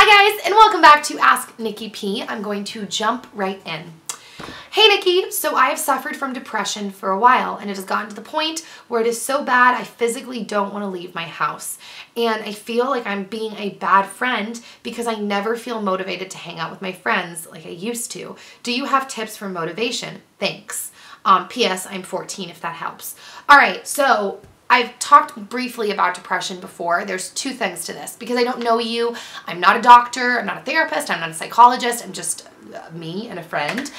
Hi guys, and welcome back to Ask Nikki P. I'm going to jump right in. Hey Nikki, so I have suffered from depression for a while, and it has gotten to the point where it is so bad I physically don't want to leave my house. And I feel like I'm being a bad friend because I never feel motivated to hang out with my friends like I used to. Do you have tips for motivation? Thanks. P.S. I'm 14 if that helps. All right, so I've talked briefly about depression before. There's two things to this. Because I don't know you, I'm not a doctor, I'm not a therapist, I'm not a psychologist, I'm just me and a friend.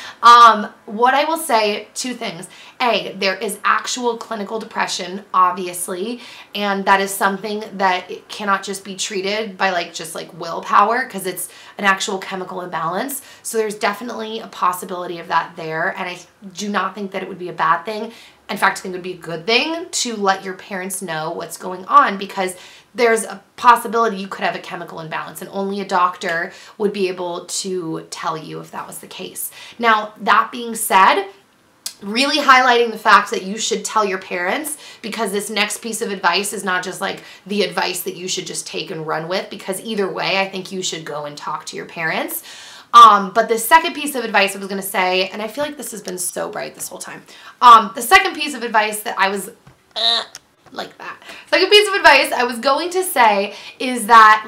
What I will say, two things. A, there is actual clinical depression, obviously, and that is something that it cannot just be treated by just willpower, because it's an actual chemical imbalance. So there's definitely a possibility of that there, and I do not think that it would be a bad thing. In fact, I think it would be a good thing to let your parents know what's going on, because there's a possibility you could have a chemical imbalance, and only a doctor would be able to tell you if that was the case. Now, that being said, really highlighting the fact that you should tell your parents, because this next piece of advice is not just the advice that you should just take and run with, because either way, I think you should go and talk to your parents. But the second piece of advice I was going to say, and I feel like this has been so bright this whole time. The second piece of advice that I was, second piece of advice I was going to say is that,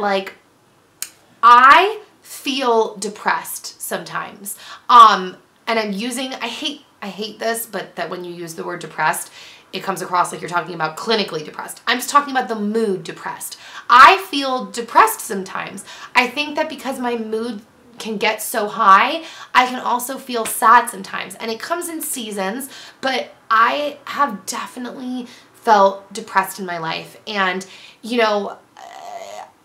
I feel depressed sometimes. And I'm using, I hate this, but that when you use the word depressed, it comes across like you're talking about clinically depressed. I'm just talking about the mood depressed. I feel depressed sometimes. I think that because my mood can get so high, I can also feel sad sometimes, and it comes in seasons, but I have definitely felt depressed in my life. And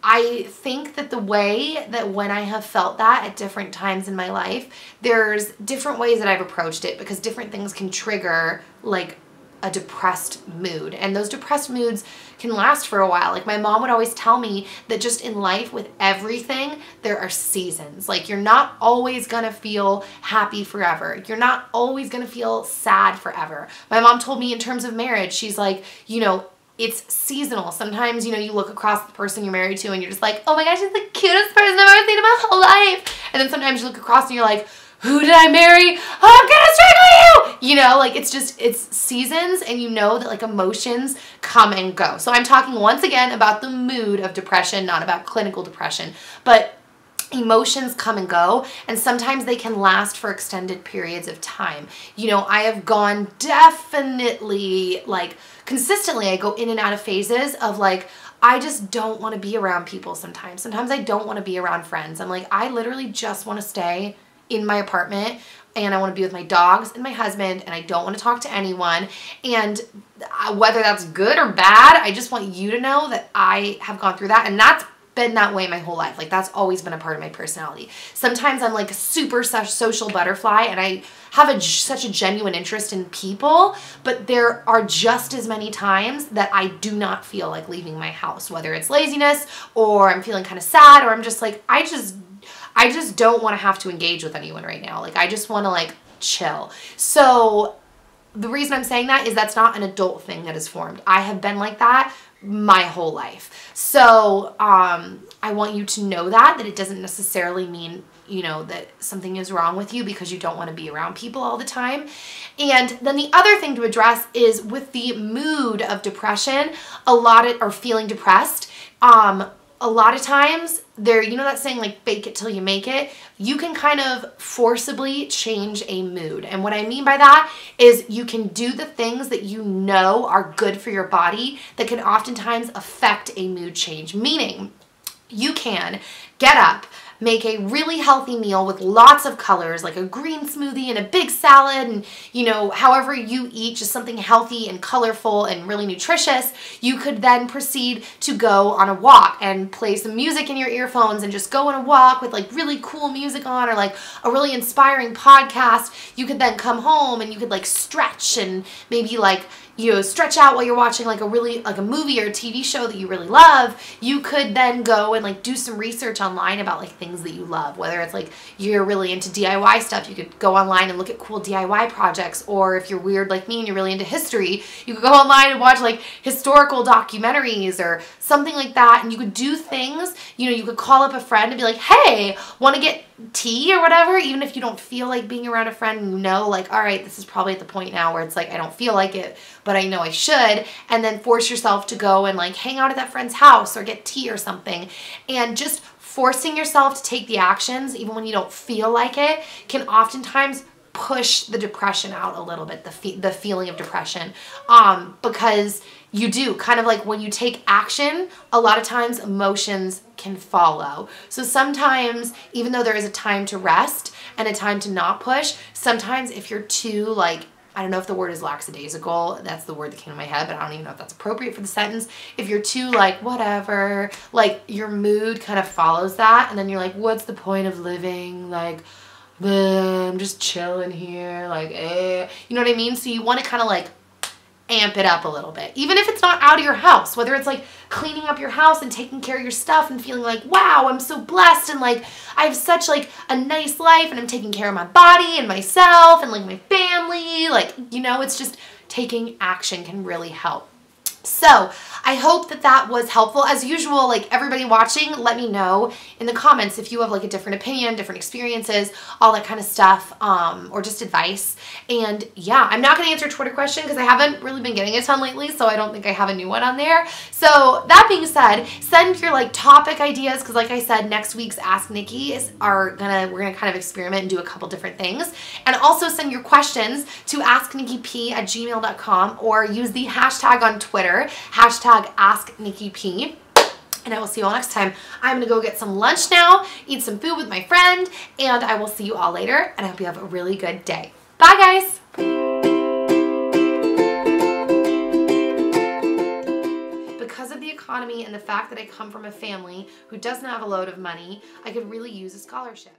I think that the way that when I have felt that at different times in my life, there's different ways that I've approached it, because different things can trigger a depressed mood, and those depressed moods can last for a while. My mom would always tell me that just in life with everything, there are seasons. You're not always gonna feel happy forever. You're not always gonna feel sad forever. My mom told me in terms of marriage, she's like, it's seasonal. Sometimes, you look across the person you're married to and you're just like, oh my gosh, she's the cutest person I've ever seen in my whole life. And then sometimes you look across and you're like, who did I marry? Oh, I'm gonna strangle you! It's seasons, and that emotions come and go. So I'm talking once again about the mood of depression, not about clinical depression, but emotions come and go, and sometimes they can last for extended periods of time. I have gone definitely, consistently, I go in and out of phases of I just don't want to be around people sometimes. Sometimes I don't want to be around friends. I'm I literally just want to stay in my apartment, and I want to be with my dogs and my husband, and I don't want to talk to anyone. And whether that's good or bad, I just want you to know that I have gone through that, and that's been that way my whole life. That's always been a part of my personality. Sometimes I'm a super social butterfly, and I have such a genuine interest in people, but there are just as many times that I do not feel like leaving my house, whether it's laziness or I'm feeling kind of sad, or I'm just I just don't want to have to engage with anyone right now. I just want to chill. So the reason I'm saying that is that's not an adult thing that is formed. I have been like that my whole life. So I want you to know that it doesn't necessarily mean, that something is wrong with you because you don't want to be around people all the time. And then the other thing to address is with the mood of depression, or feeling depressed, a lot of times there, that saying fake it till you make it, you can kind of forcibly change a mood. And what I mean by that is you can do the things that are good for your body that can oftentimes affect a mood change. Meaning, you can get up, make a really healthy meal with lots of colors, like a green smoothie and a big salad, and however you eat, just something healthy and colorful and really nutritious. You could then proceed to go on a walk and play some music in your earphones and just go on a walk with really cool music on, or a really inspiring podcast. You could then come home and you could stretch and maybe you stretch out while you're watching like a movie or a TV show that you really love, you could then go and like do some research online about like things that you love. Whether it's like you're really into DIY stuff, you could go online and look at cool DIY projects. Or if you're weird like me and you're really into history, you could go online and watch like historical documentaries or something like that. And you could do things, you know, you could call up a friend and be like, hey, want to get tea or whatever, even if you don't feel like being around a friend and you know like, all right, this is probably at the point now where it's like I don't feel like it, but I know I should, and then force yourself to go and like hang out at that friend's house or get tea or something. And just forcing yourself to take the actions even when you don't feel like it can oftentimes push the depression out a little bit, the feeling of depression, because you do kind of like when you take action, a lot of times emotions can follow. So sometimes, even though there is a time to rest and a time to not push, sometimes if you're too like, I don't know if the word is lackadaisical, that's the word that came to my head, but I don't even know if that's appropriate for the sentence. If you're too like, whatever, like your mood kind of follows that, and then you're like, what's the point of living? Like, I'm just chilling here, like, you know what I mean? So you want to kind of like amp it up a little bit, even if it's not out of your house, whether it's like cleaning up your house and taking care of your stuff and feeling like, wow, I'm so blessed and like I have such like a nice life and I'm taking care of my body and myself and like my family, like, you know, it's just taking action can really help. So I hope that that was helpful. As usual, like everybody watching, let me know in the comments if you have like a different opinion, different experiences, all that kind of stuff, or just advice. And yeah, I'm not going to answer a Twitter question because I haven't really been getting a ton lately, so I don't think I have a new one on there. So that being said, send your like topic ideas, because like I said, next week's Ask Nikki we're gonna kind of experiment and do a couple different things. And also send your questions to asknikkiP@gmail.com or use the hashtag on Twitter, hashtag AskNikkiP. And I will see you all next time. I'm going to go get some lunch now, eat some food with my friend, and I will see you all later. And I hope you have a really good day. Bye, guys. Because of the economy and the fact that I come from a family who doesn't have a load of money, I could really use a scholarship.